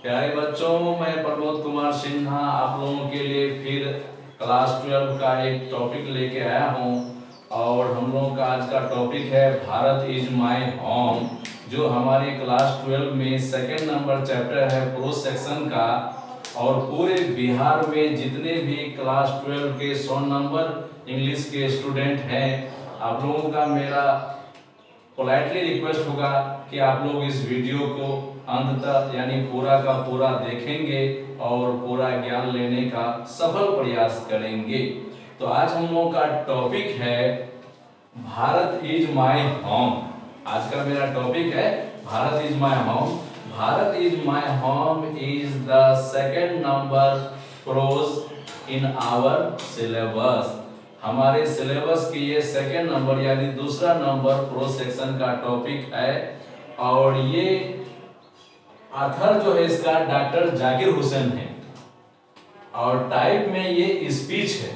प्यारे बच्चों, मैं प्रमोद कुमार सिन्हा आप लोगों के लिए फिर क्लास 12 का एक टॉपिक लेके आया हूँ। और हम लोगों का आज का टॉपिक है भारत इज माय होम, जो हमारे क्लास 12 में सेकंड नंबर चैप्टर है प्रो सेक्शन का। और पूरे बिहार में जितने भी क्लास 12 के 100 नंबर इंग्लिश के स्टूडेंट हैं, आप लोगों का मेरा पोलाइटली रिक्वेस्ट होगा कि आप लोग इस वीडियो को अंत तक यानी पूरा का पूरा देखेंगे और पूरा ज्ञान लेने का सफल प्रयास करेंगे। तो आज हम लोगों का टॉपिक है भारत इज माय होम। आज का मेरा टॉपिक है Bharat is my home. Bharat is my home is the second number prose in our syllabus. हमारे सिलेबस की ये सेकंड नंबर यानी दूसरा नंबर प्रो सेक्शन का टॉपिक है। और ये ऑथर जो है इसका डॉक्टर जाकिर हुसैन है। और टाइप में ये स्पीच है,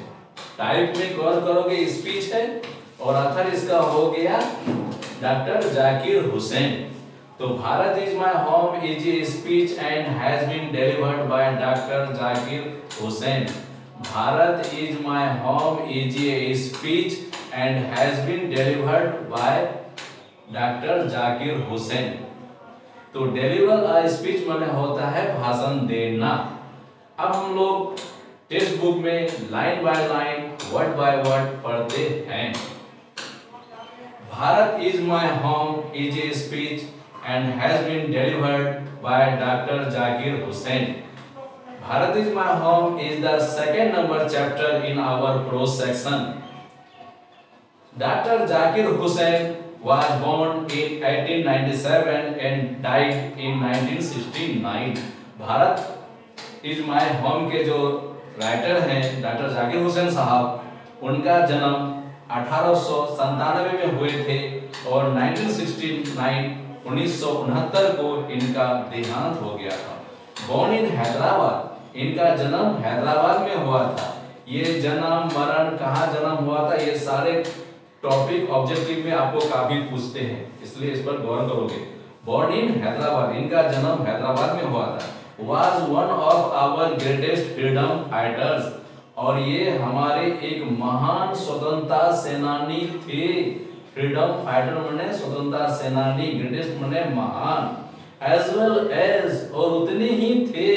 टाइप में गौर करोगे स्पीच है, और ऑथर इसका हो गया डॉक्टर जाकिर हुसैन। तो Bharat is my home is a speech and has been delivered by doctor Zakir Hussain. Bharat is my home is a speech and has been delivered by doctor Zakir Hussain. तो डिलीवर अ स्पीच माने होता है भाषण देना। अब हम लोग टेक्स्ट बुक में line by line word by word पढ़ते हैं। Bharat is my home is a speech and has been delivered by doctor Zakir Hussain. Bharat is my home is the second number chapter in our prose section. Doctor Zakir Hussain was born in 1897 and died in 1969। Bharat is my home के जो writer हैं doctor Zakir Hussain साहब, उनका जन्म 1897 में हुए थे और 1969 को इनका देहांत हो गया था। बॉर्न इन हैदराबाद, इनका जन्म हैदराबाद में हुआ था। ये जन्म मरण कहाँ जन्म हुआ था, ये सारे टॉपिक ऑब्जेक्टिव में आपको काफी पूछते हैं, इसलिए इस पर गौर करोगे। बॉर्न इन हैदराबाद, इनका जन्म हैदराबाद में हुआ था। Was one of our greatest freedom fighters, और ये हमारे एक महान स्वतंत्रता सेनानी थे। फ्रीडम फाइटर माने स्वतंत्रता सेनानी, ग्रेटेस्ट माने महान, एज वेल एज और उतने ही थे,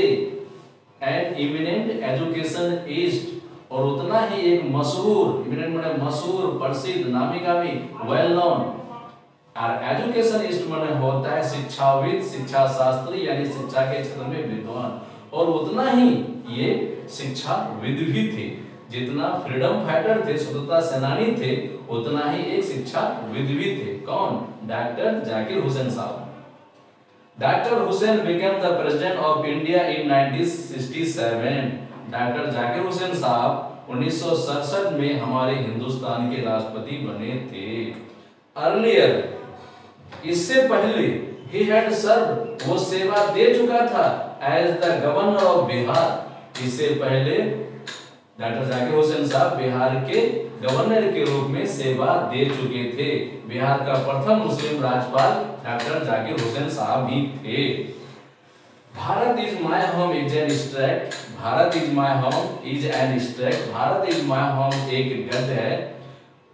एन इमिनेंट एजुकेशनिस्ट और उतना ही एक मशहूर, इमिनेंट माने मशहूर, प्रसिद्ध, नामी गामी, वेल नोन। और एजुकेशनिस्ट माने होता है शिक्षाविद, शिक्षा शास्त्री यानी शिक्षा के क्षेत्र में विद्वान, और उतना ही ये शिक्षाविद भी थे। जितना फ्रीडम फाइटर थे, स्वतंत्रता सेनानी थे, उतना ही एक शिक्षाविद भी थे। कौन? डॉक्टर जाकिर हुसैन साहब। Doctor Hussain became the president of India in 1967। Doctor Zakir Hussain साहब 1967 में हमारे हिंदुस्तान के राष्ट्रपति बने थे। अर्लियर, इससे पहले he had served, वो सेवा दे चुका था as the governor of Bihar. इससे पहले डॉक्टर जाकिर हुसैन साहब बिहार के गवर्नर के रूप में सेवा दे चुके थे। बिहार का प्रथम मुस्लिम राज्यपाल डॉक्टर जाकिर हुसैन साहब भी थे। Bharat is my home is an extract. Bharat is my home is an extract. Bharat is my home एक गद्य है।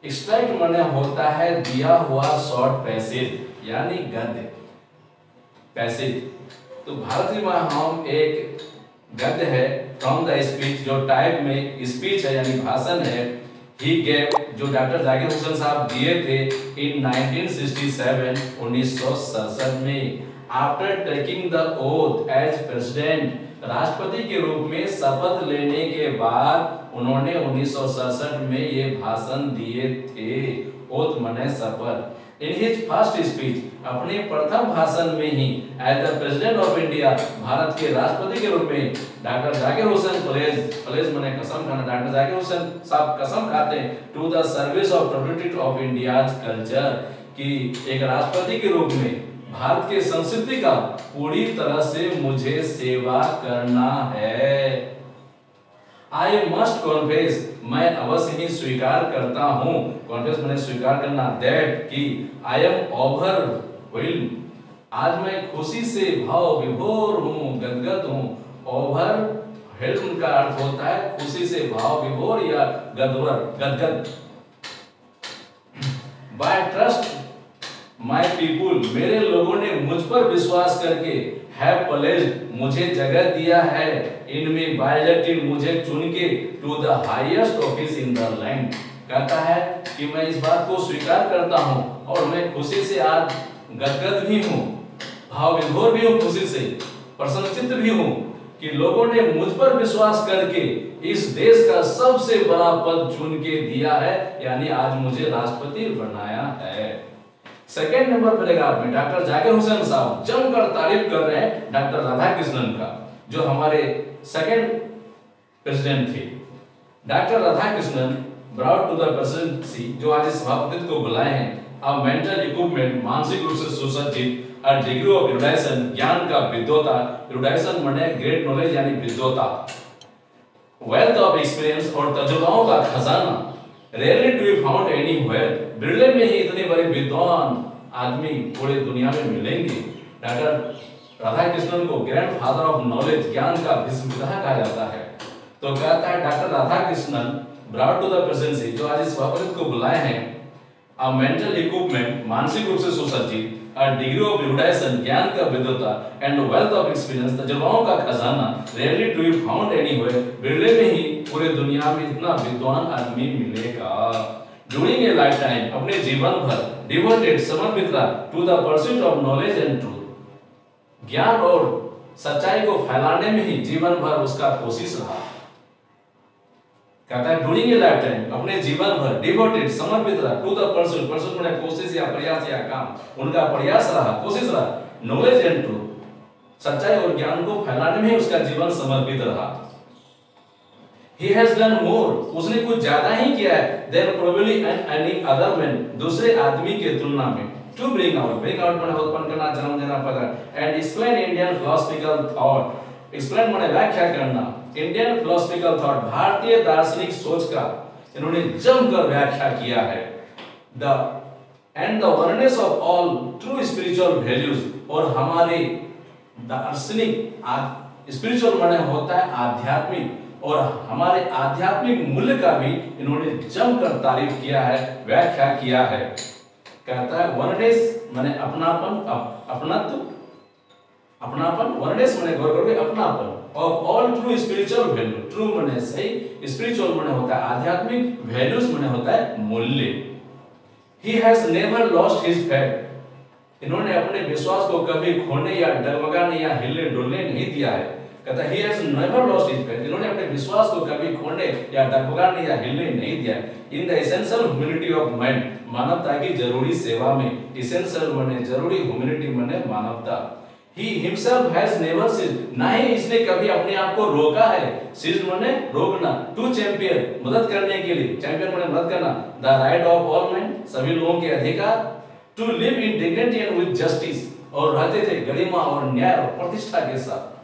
एक्सट्रैक्ट माने होता है दिया हुआ शॉर्ट पैसेज यानी गद्य, पैसेज। तो भारत इज माय होम एक गद्य है फ्रॉम द स्पीच, जो टाइप में स्पीच है यानी भाषण है। ही गेव, जो डॉक्टर जाकिर हुसैन साहब दिए थे इन 1967, 1967 में। After taking the oath as president, राष्ट्रपति के रूप में शपथ लेने के बाद उन्होंने 1967 में ये भाषण दिए थे। ओथ माने शपथ। इन हिज फर्स्ट स्पीच, अपने प्रथम भाषण में ही as the president of India, भारत के राष्ट्रपति के रूप में डॉक्टर जाकिर हुसैन प्लेज माने कसम खाना, डॉक्टर जाकिर हुसैन साहब कसम खाते हैं to the service of protect of India's culture, कि एक राष्ट्रपति के रूप में भारत के संस्कृति का पूरी तरह से मुझे सेवा करना है। आई मस्ट कॉन्फेस, मैं अवश्य ही स्वीकार करता हूँ। कॉन्फेस मैंने स्वीकार करना, दैट कि आई एम ओवरवेल्म्ड, आज मैं खुशी से भाव विभोर हूँ, गदगद हूँ। ओवर हेल्ड का अर्थ होता है खुशी से भाव विभोर या गदगद। बाय ट्रस्ट माय पीपुल, मेरे लोगों ने मुझ पर विश्वास करके हैव प्लेस्ड, मुझे जगह दिया है, इनमें बाय इलेक्टेड, मुझे चुन के to the highest office in the land. कहता है कि मैं इस बात को स्वीकार करता हूं और मैं खुशी से आज गदगद भी हूं, भाव विभोर भी हूं, खुशी से प्रसन्नचित्त भी हूं कि लोगों ने मुझ पर विश्वास करके इस देश का सबसे बड़ा पद चुन के दिया है, यानी आज मुझे राष्ट्रपति बनाया है। सेकेंड नंबर पैराग्राफ में डॉक्टर जाकिर हुसैन साहब जमकर तारीफ कर रहे हैं डॉक्टर राधाकृष्णन का, जो हमारे सेकेंड प्रेसिडेंट थे। Doctor Radhakrishnan brought to the presidency, जो आज इस सभापति को बुलाए हैं, अ मेंटल इक्विपमेंट, मानसिक रूप से सुसज्जित, अ डिग्री ऑफ इरुडाइशन, ज्ञान का विद्वता, इरुडाइशन माने ग्रेट नॉलेज यानी विद्वता, वेल्थ ऑफ एक्सपीरियंस और तजुर्बाओं का खजाना, rarely to be found anywhere, बिरले में ही इतने बड़े विद्वान आदमी पूरे दुनिया में मिलेंगे। डॉक्टर राधाकृष्णन को ग्रैंडफादर ऑफ नॉलेज, ज्ञान का विश्वविद्या कहा जाता है। तो कहता है doctor Radhakrishnan brought to the presidency, जो आज इस सभापति को बुलाए हैं, अ मेंटल इक्विपमेंट, मानसिक रूप से सुसज्जित, अ डिग्री ऑफ इरुडाइशन, ज्ञान का विद्वता, एंड वेल्थ ऑफ एक्सपीरियंस, तजुर्बाओं का खजाना, rarely to be found anywhere, बिरले में ही पूरे दुनिया में इतना विद्वान आदमी मिलेगा। ड्यूरिंग ए लाइफ टाइम, अपने जीवन भर, डिवोटेड, समर्पित रहा to the pursuit of knowledge and truth, ज्ञान और सच्चाई को फैलाने में ही जीवन भर उसका कोशिश रहा। कहता है ड्यूरिंग ए लाइफ टाइम, अपने जीवन भर, डिवोटेड, समर्पित रहा टू द परस्यूट, परस्यूट माने कोशिश या प्रयास या काम, उनका प्रयास रहा, कोशिश रहा, नॉलेज एंड ट्रूथ, सच्चाई और ज्ञान को फैलाने में ही उसका जीवन समर्पित रहा। He has done more, उसने कुछ ज्यादा ही किया है than probably any other man, दूसरे आदमी के तुलना में। To bring out माने उत्पन्न करना, जन्म देना, पैदा, and explain Indian philosophical thought, explain माने व्याख्या करना, Indian philosophical thought, भारतीय दार्शनिक सोच का इन्होंने जमकर व्याख्या किया है। The and the oneness of all true spiritual values, और हमारे दार्शनिक स्पिरिचुअल माने होता है आध्यात्मिक, और हमारे आध्यात्मिक मूल्य का भी इन्होंने जमकर तारीफ किया है, व्याख्या किया है। कहता है वननेस माने अपनापन, अपनत्व, अपनापन, वननेस माने गौर करोगे अपनापन, of all true spiritual value, true माने सही, स्पिरिचुअल माने होता है आध्यात्मिक, वैल्यूज माने होता है मूल्य। He has never lost his faith, इन्होंने अपने विश्वास को कभी खोने या डगमगाने या हिलने डुलने नहीं दिया है। कहता है he has never lost his faith, इन्होंने अपने विश्वास को कभी खोने या डगमगाने या हिलने नहीं दिया। In the essential humility of man, मानवता की जरूरी सेवा में, essential माने जरूरी, humanity माने मानवता। He himself has never ceased, ना ही इसने कभी अपने आप को रोका है, ceased माने रोकना, to champion मदद करने के लिए, champion माने मदद करना, the right of all men सभी लोगों के अधिकार, to live in dignity and with justice, और रहते थे गरिमा और न्याय और प्रतिष्ठा के साथ।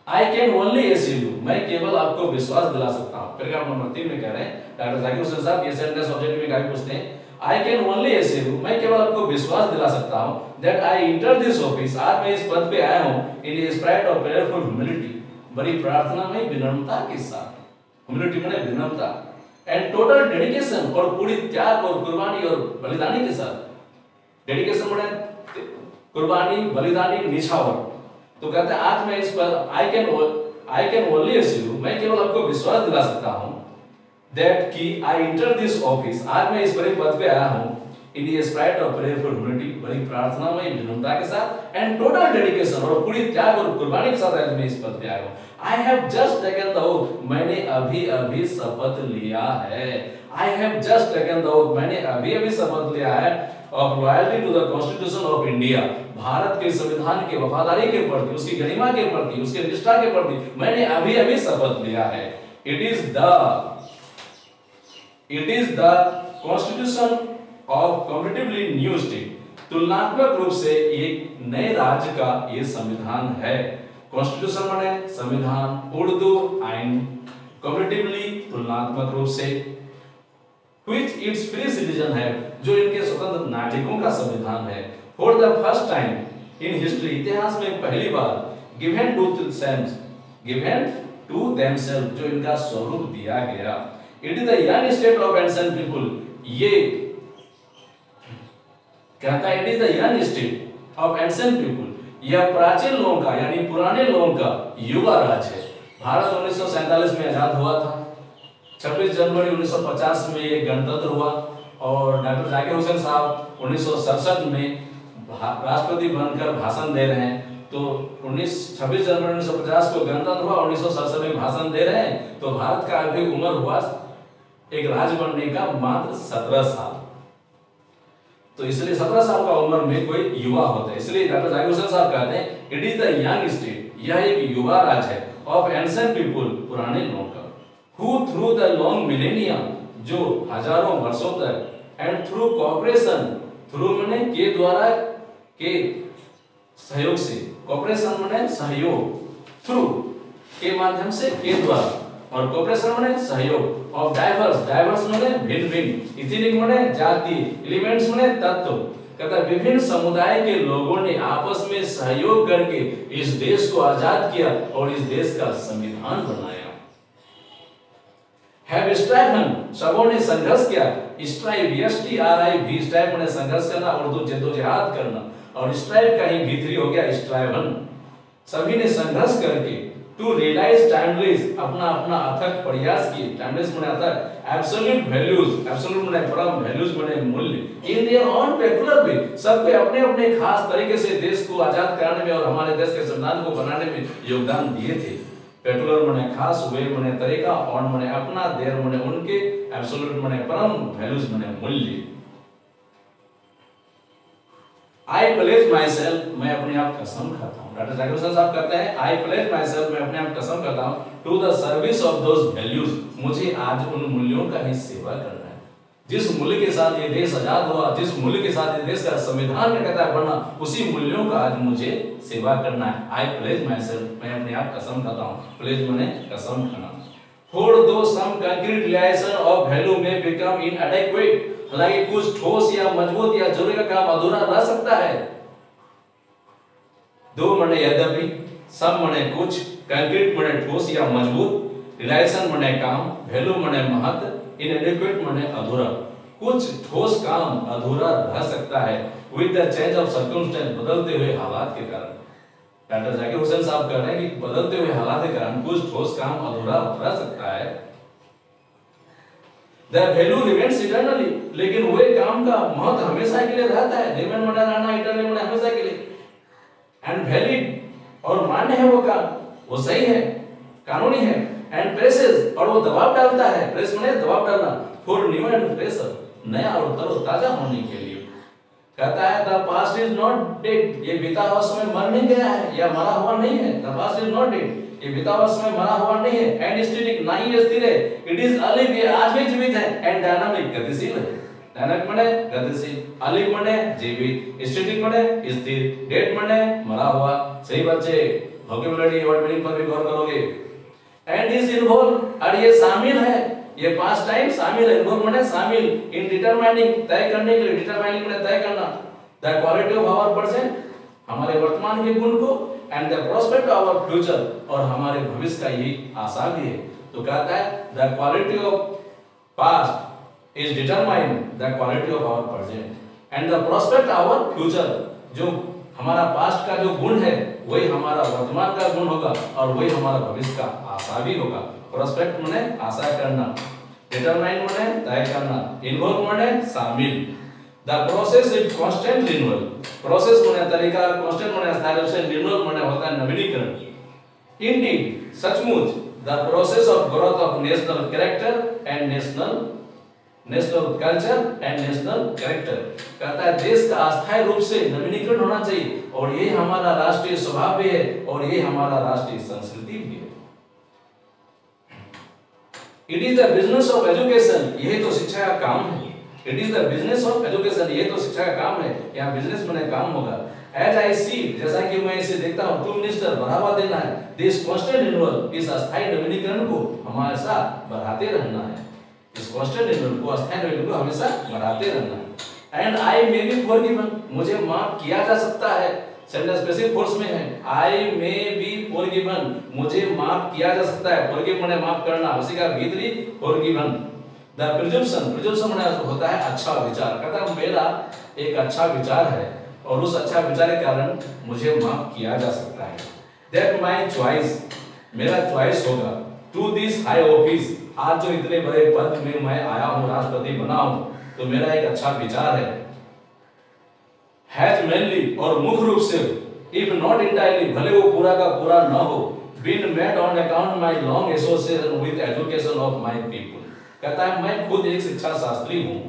I can only assure you, मैं केवल आपको विश्वास दिला सकता हूँ। पैराग्राफ नंबर 3 में कह रहे हैं डॉक्टर जाकिर हुसैन साहब, ये सेंटेंस ऑब्जेक्टिव में काफी पूछते हैं। I can only assure you, मैं केवल आपको विश्वास दिला सकता हूँ that I entered this office, आज मैं इस पद पे आया हूँ in a spirit of prayerful humility, बड़ी प्रार्थना में विनम्रता के साथ, humility माने विनम्रता, and total dedication और पूरी त्याग और कुर्बानी और बलिदानी के साथ, dedication माने कुर्बानी, बलिदानी, निछावर। तो कहते हैं आज मैं इस पर I can only assure, मैं केवल आपको विश्वास दिला सकता हूँ that कि I enter this office, आज मैं इस बड़े पद पे आया हूँ in a spirit of prayerful humility, बड़ी प्रार्थना में विनम्रता के साथ, and total dedication और पूरी त्याग और कुर्बानी के साथ आज मैं इस पद पे आया हूँ। I have just taken the oath, मैंने अभी शपथ लिया है। I have just taken the oath, मैंने अभी शपथ लिया है of loyalty to the Constitution of India, Bharat के संविधान के वफादारी के प्रति, उसकी गरिमा के प्रति, उसके निष्ठा के प्रति मैंने अभी शपथ लिया है। It is the Constitution of comparatively new state, तुलनात्मक रूप से एक नए राज्य का ये संविधान है। कॉन्स्टिट्यूशन माने संविधान, उर्दू आइन, comparatively तुलनात्मक रूप से, which its free citizen है, जो इनके स्वतंत्र नागरिकों का संविधान है। For the first time, in history, इतिहास में पहली बार गिवन टू देमसेल्फ, जो इनका स्वरूप दिया गया। It is the young state of ancient people, ये कहता है it is the young state of ancient people, यह प्राचीन लोगों का यानी पुराने लोगों का युवा राज्य है। भारत 1947 में आजाद हुआ था, 26 जनवरी 1950 में ये गणतंत्र हुआ और डॉक्टर जाकिर हुसैन साहब 1967 में राष्ट्रपति बनकर भाषण दे रहे हैं। तो 26 जनवरी 1950 को गणतंत्र हुआ, 1967 में भाषण दे रहे हैं, तो भारत का अभी उम्र हुआ एक राज्य बनने का मात्र 17 साल। तो इसलिए 17 साल का उम्र में कोई युवा होता है, इसलिए डॉक्टर जाकिर हुसैन साहब कहते हैं it is the young state, यह एक युवा राज्य है, ऑफ एंशिएंट पीपल, पुराने लोगों का, who through the long millennia, जो हजारों वर्षों तक, एंड थ्रू कोऑपरेशन, थ्रू माने के द्वारा, के सहयोग से, कोऑपरेशन माने सहयोग, थ्रू के माध्यम से, के द्वारा, और कोऑपरेशन माने सहयोग, ऑफ डाइवर्स माने भिन्न भिन्न, इथनिक माने जाति, एलिमेंट्स माने तत्व, कहता विभिन्न समुदाय के लोगों ने आपस में सहयोग करके इस देश को आजाद किया और इस देश का संविधान बनाया। हैव स्ट्राइवन, सबों ने संघर्ष किया, स्ट्राइव STRIV, स्ट्राइव माने संघर्ष करना, उर्दू जद्दोजहद करना, और स्ट्राइव का ही भीतरी हो गया स्ट्राइवन, सभी ने संघर्ष करके, टू रियलाइज टाइमलेस, अपना अपना अथक प्रयास किए, टाइमलेस माने अथक, एब्सोल्यूट वैल्यूज, एब्सोल्यूट माने परम, वैल्यूज माने मूल्य, इन देयर ओन पेक्युलर वे, सबके अपने अपने खास तरीके से देश को आजाद कराने में और हमारे देश के संविधान को बनाने में योगदान दिए थे। पेक्युलर माने खास, वे माने तरीका, ऑन माने अपना, देयर माने उनके, एब्सोल्यूट माने परम, वैल्यूज माने मूल्य। आई प्लेज माई सेल्फ, मैं अपने आप कसम खाता हूँ, डॉक्टर जाकिर हुसैन साहब कहते हैं आई प्लेज माई सेल्फ, मैं अपने आप कसम करता हूँ, to the service of those values, मुझे आज उन मूल्यों का ही सेवा करना है, जिस मूल्य के साथ ये देश आजाद हुआ, जिस मूल्य के साथ ये देश का संविधान में कहता है बनना, उसी मूल्यों का आज मुझे सेवा करना है। आई प्लेज माई सेल्फ, मैं अपने आप कसम खाता हूँ, प्लेज माने कसम खाना। For though some concrete realization of value may become inadequate, हालांकि कुछ ठोस या मजबूत या जरूरी का काम अधूरा रह सकता है। दो मने यद्यपि, सब मने कुछ, कंक्रीट मने ठोस या मजबूत, रिलायसन मने काम, वैल्यू मने महत्व, इनएडिक्वेट मने अधूरा, कुछ ठोस काम अधूरा रह सकता है with the change of circumstance, बदलते हुए हालात के कारण। डॉक्टर जाकिर हुसैन साहब कह रहे हैं कि बदलते हुए हालात के कारण कुछ ठोस काम अधूरा रह सकता है। The value remains eternally, लेकिन वे काम का महत्व हमेशा के लिए रहता है। remain मना रहना, eternally मना हमेशा के लिए। And valid, और मान्य है वो काम, वो सही है, कानूनी है। And presses, और वो दबाव डालता है, प्रेस मने दबाव डालना, for new and fresher, नया और तरोताजा होने के लिए। कहता है the past is not dead, ये बीता हुआ समय मर नहीं गया है या मरा हुआ नहीं है। The past is not dead, ये बीता हुआ समय मरा हुआ नहीं है। And static, ना ही स्थिर है। It is alive, ये आज भी जीवित है। And dynamic, गतिशील है। Dynamic मने गतिशील, alive मने जीवित, static मने स्थिर, dead मने मरा हुआ। सही बच्चे, vocabulary वर्ड मीनिंग पर भी गौर करोगे। And is involved, और ये शामिल है, ये पास्ट टाइम शामिल है, इन्वॉल्व माने शामिल, इन डिटरमाइनिंग, तय करने के लिए, डिटरमाइनिंग माने तय करना, the quality of our present, हमारे वर्तमान के गुण को, and the prospect of our future, और हमारे भविष्य का यही आशा भी है। तो कहता है the quality of past is determine the quality of our present, and the prospect of our future, जो हमारा पास्ट का जो गुण है वही हमारा वर्तमान का गुण होगा और वही हमारा भविष्य का आशा भी होगा। प्रोस्पेक्ट माने आशा करना, डिटरमाइन माने तय करना, इन्वॉल्व माने शामिल। The process is constant renewal, process माने तरीका, कांस्टेंट माने स्थायी रूप से, रिन्यूअल माने होता है नवीनीकरण। इंडीड, सचमुच, the process of growth of national character and national culture and national character, कहता है देश का अस्थायी रूप से नवीनीकरण होना चाहिए और ये हमारा राष्ट्रीय स्वभाव भी है और ये हमारा राष्ट्रीय संस्कृति भी है। It is the business of education, यही तो शिक्षा का काम है। It is the business of education, यही तो शिक्षा का काम है। यहाँ बिजनेस माने काम होगा। एज आई सी, जैसा कि मैं इसे देखता हूँ, टू मिनिस्टर, बढ़ावा देना है। दिस कांस्टेंट रिन्यूअल, इस अस्थायी नवीनीकरण को हमेशा बढ़ाते रहना है। इस कांस्टेंट रिन्यूअल को, अस्थायी नवीनीकरण को हमेशा बढ़ाते रहना है। And I may be forgiven, मुझे माफ किया जा सकता है। सेंटेंस पैसिव फोर्स में है। आई मे बी फॉरगिवन, मुझे माफ किया जा सकता है। फॉरगिव माने माफ करना, उसी का भीतरी फॉरगिवन। द प्रिजम्पशन, प्रिजम्पशन माने होता है अच्छा विचार। कहता है मेरा एक अच्छा विचार है और उस अच्छा विचार के कारण मुझे माफ किया जा सकता है। दैट माय चॉइस, मेरा चॉइस होगा। टू दिस हाई ऑफिस, आज जो इतने बड़े पद में मैं आया हूं, राष्ट्रपति बना हूं, तो मेरा एक अच्छा विचार है। हैज मेनली, और मुख्य रूप से, इफ नॉट इंटायरली, भले वो पूरा का पूरा न हो, been made on account my long association with education of my people. कहता है मैं खुद एक शिक्षा शास्त्री हूं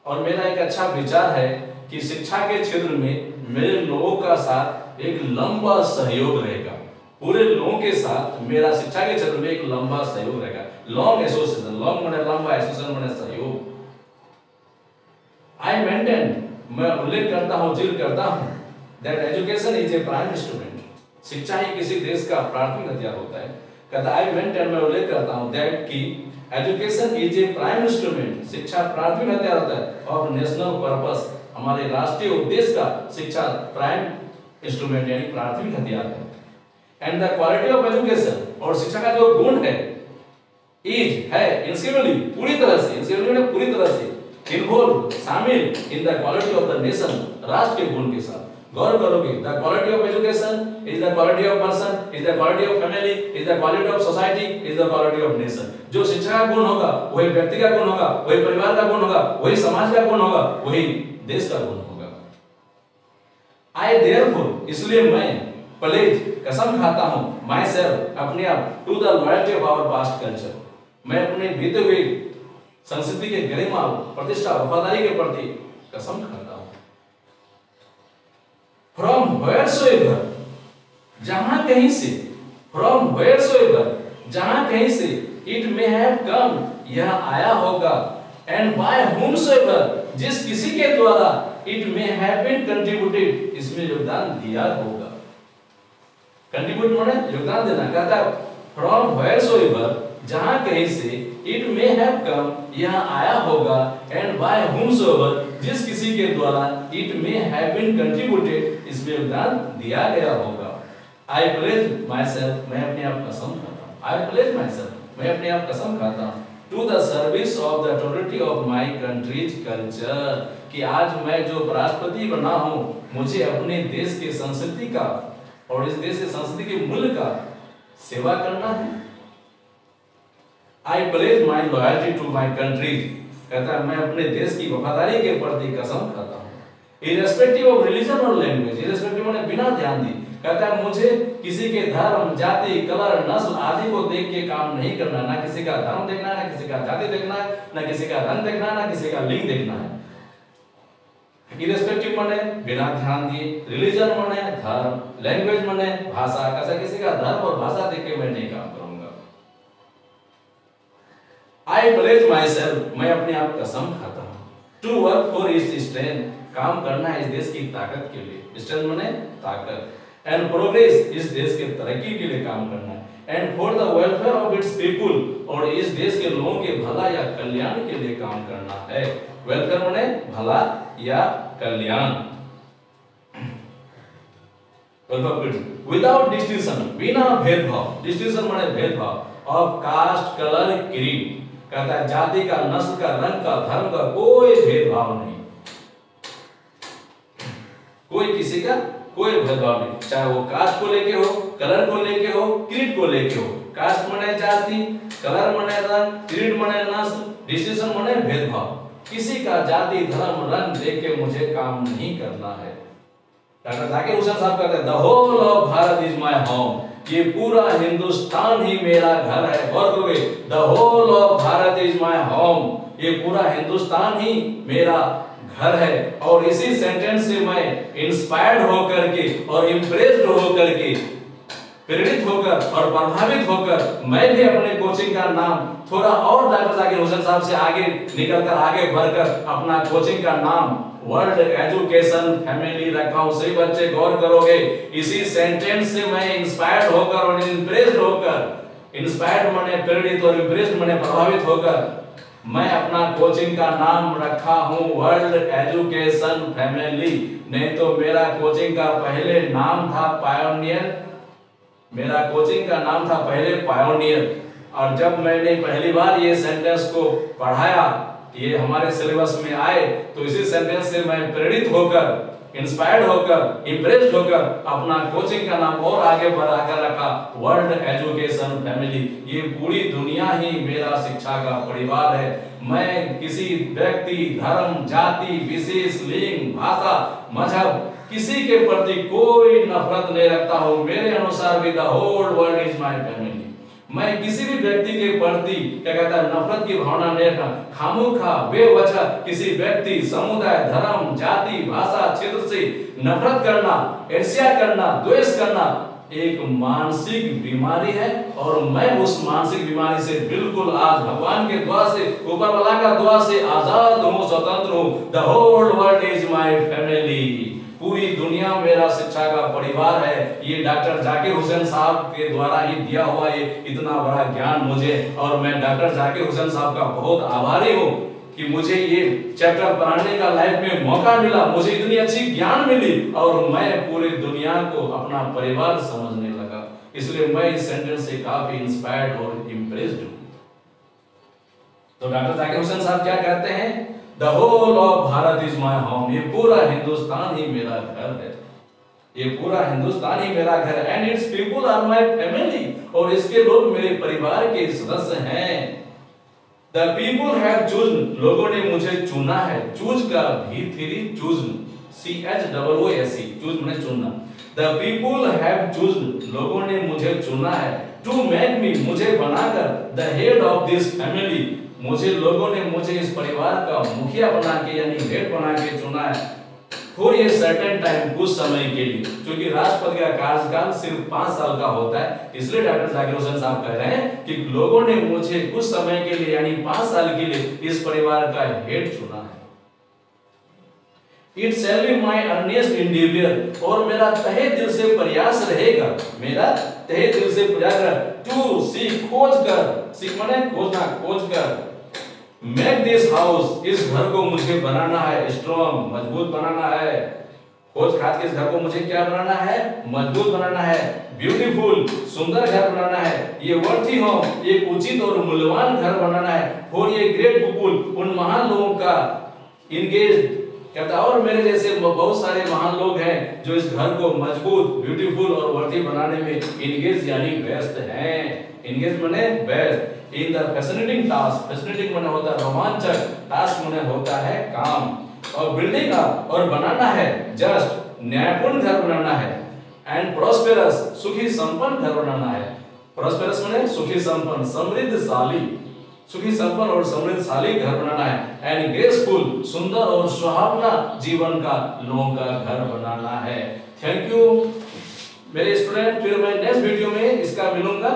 और मेरा एक अच्छा विचार है कि शिक्षा के क्षेत्र में मेरे लोगों का साथ एक लंबा सहयोग रहेगा। पूरे लोगों के साथ मेरा शिक्षा के क्षेत्र में एक लंबा सहयोग रहेगा। लॉन्ग एसोसिएशन, लॉन्ग माने लंबा, एसोसिएशन माने सहयोग। आई मेंटेन, मैं उल्लेख करता हूं, जिक्र करता हूं, that education is a prime instrument, शिक्षा ही किसी देश का प्राथमिक हथियार होता है। कहता आई मेंटेन, मैं उल्लेख करता हूं, दैट की education is a prime instrument, शिक्षा प्राथमिक हथियार होता है, ऑफ नेशनल पर्पस, हमारे राष्ट्रीय उद्देश्य का शिक्षा प्राइम इंस्ट्रूमेंट यानी प्राथमिक हथियार है। And the quality of education, और शिक्षा का जो गुण है, इज है इंस्क्रिप्टली, पूरी तरह से, इंस्क्रिप्टली पूरी तरह से इन्वॉल्व, शामिल in the quality of the nation, राष्ट्र के गुण के साथ। गौर करोगे, the quality of education is the quality of person, is the quality of family, is the quality of society, is the quality of nation. जो शिक्षा का गुण होगा वही व्यक्ति का गुण होगा, वही परिवार का गुण होगा, वही समाज का गुण होगा, वही देश का गुण होगा। आई देयरफॉर, इसलिए मैं प्लेज, कसम खाता हूं, माई सेल्फ, अपने आप, to the loyalty of our past culture, मैं अपने बीते हुए संस्कृति के गरिमा, प्रतिष्ठा, वफादारी के प्रति कसम खाता हूं। फ्रॉम वेयरसोएवर, जहां कहीं से, फ्रॉम वेयरसोएवर, जहां कहीं से, इट मे हैव कम, यह आया होगा, एंड बाय whomsoever, जिस किसी के द्वारा, it may have been contributed, इसमें योगदान दिया होगा। कंट्रीब्यूट माने योगदान देना। कहता है फ्रॉम वेयरसोएवर, जहां कहीं से, इट मे हैव कम, यह आया होगा, एंड बाय whomsoever, जिस किसी के द्वारा, it may have been contributed, इसमें योगदान दिया गया होगा। आई प्लेज माई सेल्फ, मैं अपने आप कसम खाता हूं। आई प्लेज माई सेल्फ, मैं अपने आप कसम खाता हूं, to the service of the totality of my country's culture, कि आज मैं जो राष्ट्रपति बना हूं, मुझे अपने देश के संस्कृति का और इस देश के संस्कृति के मूल्य का सेवा करना है। I pledge my loyalty to my country, कहता है मैं अपने देश की वफादारी के प्रति कसम खाता हूं। इररेस्पेक्टिव ऑफ रिलीजन और लैंग्वेज, इररेस्पेक्टिव माने बिना ध्यान दी, कहता है मुझे किसी के धर्म, जाति, कलर, नस्ल आदि को देख के काम नहीं करना, ना किसी का धर्म देखना है, ना किसी का जाति देखना है, ना किसी का रंग देखना है, ना किसी का लिंग देखना है। इररेस्पेक्टिव माने बिना ध्यान दिए, रिलीजन माने धर्म, लैंग्वेज माने भाषा, किसी का धर्म और भाषा देख के मैं नहीं काम करूंगा। आई प्लेज माई सेल्फ, मैं अपने आप कसम खाता हूं, to work for its strength, काम करना है इस देश की ताकत के लिए, स्ट्रेंथ माने ताकत, एंड प्रोग्रेस, इस देश के तरक्की के लिए काम करना है, and for the welfare of its people, और इस देश के लोगों के भला या कल्याण के लिए काम करना है। वेलफेयर माने भला या कल्याण। विदाउट डिस्टिंक्शन, बिना भेदभाव, डिस्टिंक्शन माने भेदभाव, ऑफ कास्ट, कलर, क्रीड, कहता है जाति का, नस्ल का, रंग का, धर्म का कोई भेदभाव नहीं, कोई किसी का कोई भेदभाव नहीं, चाहे वो कास्ट को लेके हो, कलर को लेके हो, क्रीड को लेके हो। कास्ट माने जाति, कलर माने रंग, क्रीड माने नस्ल, डिस्टिंक्शन माने भेदभाव। किसी का जाति, धर्म, रंग देख के मुझे काम नहीं करना है। डॉक्टर जाकिर हुसैन साहब कहते हैं the whole of Bharat is my home, ये पूरा हिंदुस्तान ही मेरा घर है। गौर करोगे, the whole of Bharat is my home, ये पूरा हिंदुस्तान ही मेरा घर है। और इसी सेंटेंस से मैं इंस्पायर्ड होकर के और इंप्रेस्ड होकर के, प्रेरित होकर और प्रभावित होकर, मैं भी अपने कोचिंग का नाम थोड़ा और डॉक्टर जाकिर हुसैन साहब से आगे निकलकर, आगे बढ़कर अपना कोचिंग का नाम वर्ल्ड एजुकेशन फैमिली रखा हूं। सही बच्चे गौर करोगे, इसी सेंटेंस से मैं इंस्पायर्ड होकर और इंप्रेस्ड होकर, इंस्पायर्ड माने प्रेरित और इंप्रेस्ड माने प्रभावित होकर, मैं अपना कोचिंग का नाम रखा हूँ वर्ल्ड एजुकेशन फैमिली। नहीं तो मेरा कोचिंग का पहले नाम था पायोनियर। मेरा कोचिंग का नाम था पहले पायोनियर। और जब मैंने पहली बार ये सेंटेंस को पढ़ाया, ये हमारे सिलेबस में आए, तो इसी सेंटेंस से मैं प्रेरित होकर, इंस्पायर्ड होकर, इम्प्रेस्ड होकर अपना कोचिंग का नाम और आगे बढ़ाकर रखा वर्ल्ड एजुकेशन फैमिली। ये पूरी दुनिया ही मेरा शिक्षा का परिवार है। मैं किसी व्यक्ति, धर्म, जाति, विशेष, लिंग, भाषा, मजहब किसी के प्रति कोई नफरत नहीं रखता हूँ। मेरे अनुसार भी the whole world is my family. मैं किसी भी व्यक्ति के प्रति क्या कहता है नफरत की भावना नहीं रखता। खामोखा बेवजह किसी व्यक्ति, समुदाय, धर्म, जाति, भाषा, क्षेत्र से नफरत करना, ईर्ष्या करना, द्वेष करना एक मानसिक बीमारी है। और मैं उस मानसिक बीमारी से बिल्कुल आज भगवान के दुआ से, ऊपर वाला का दुआ से आजाद हूँ, स्वतंत्र हूँ। The whole world is my family. पूरी दुनिया मेरा शिक्षा का परिवार है। ये डॉक्टर जाकिर हुसैन साहब के द्वारा ही दिया हुआ ये इतना बड़ा ज्ञान मुझे, और मैं डॉक्टर जाकिर हुसैन साहब का बहुत आभारी हूँ कि मुझे ये चैप्टर पढ़ाने का लाइफ में मौका मिला, मुझे इतनी अच्छी ज्ञान मिली और मैं पूरी दुनिया को अपना परिवार समझने लगा। इसलिए मैं इस सेंटेंस से काफी इंस्पायर्ड और इम्प्रेस्ड हूँ। तो डॉक्टर जाकिर हुसैन साहब क्या कहते हैं? The whole of Bharat is my home। ये पूरा हिंदुस्तान ही मेरा घर है। ये पूरा हिंदुस्तान ही मेरा घर है। And its people are my family। और इसके लोग मेरे परिवार के सदस्य हैं। The people have chosen। लोगों ने मुझे चुना है। चूज का भी थ्री chosen, CHOOSE, चूज मैंने चुनना। The people have chosen। लोगों ने मुझे चुना है। To make me, मुझे बनाकर the head of this family। मुझे लोगों ने मुझे इस परिवार का मुखिया बना के यानी हेड बना के चुना है। फॉर ये सर्टेन टाइम, कुछ समय के लिए। क्योंकि राष्ट्रपति का कार्यकाल सिर्फ 5 साल का होता है, इसलिए डॉक्टर जाकिर हुसैन साहब कह रहे हैं कि लोगों ने मुझे कुछ समय के लिए यानी 5 साल के लिए इस परिवार का हेड चुना है। It shall be my earnest endeavor। और मेरा तहे दिल से प्रयास रहेगा, मेरा तहे दिल से प्रयास टू सीख, खोज कर, सीख माने खोजना, खोज कर, मेक दिस हाउस, इस घर को मुझे बनाना है, स्ट्रॉन्ग, मजबूत बनाना है। खोज खाज के इस घर को मुझे क्या बनाना है? मजबूत बनाना है। ब्यूटीफुल, सुंदर घर बनाना है। ये वर्थी होम, एक उचित और मूल्यवान घर बनाना है। और ये ग्रेट पीपुल, उन महान लोगों का इंगेज कहता है, और मेरे जैसे बहुत सारे महान लोग हैं जो इस घर को मजबूत, ब्यूटीफुल और वर्थी बनाने में इंगेज यानी व्यस्त हैं। इंगेज माने व्यस्त। In the fascinating task, fascinating माने होता है रोमांचक, टास्क माने होता है काम। और बिल्डिंग अप, और बनाना है, जस्ट न्यायपूर्ण घर बनाना है। एंड प्रॉस्पेरस, सुखी संपन्न घर बनाना है। प्रॉस्पेरस माने सुखी संपन्न, समृद्धशाली, सुखी संपन्न और समृद्धशाली घर बनाना है। एंड ग्रेसफुल, सुंदर और सुहावना जीवन का लोगों का घर बनाना है। थैंक यू मेरे स्टूडेंट। फिर मैं नेक्स्ट वीडियो में इसका मिलूंगा।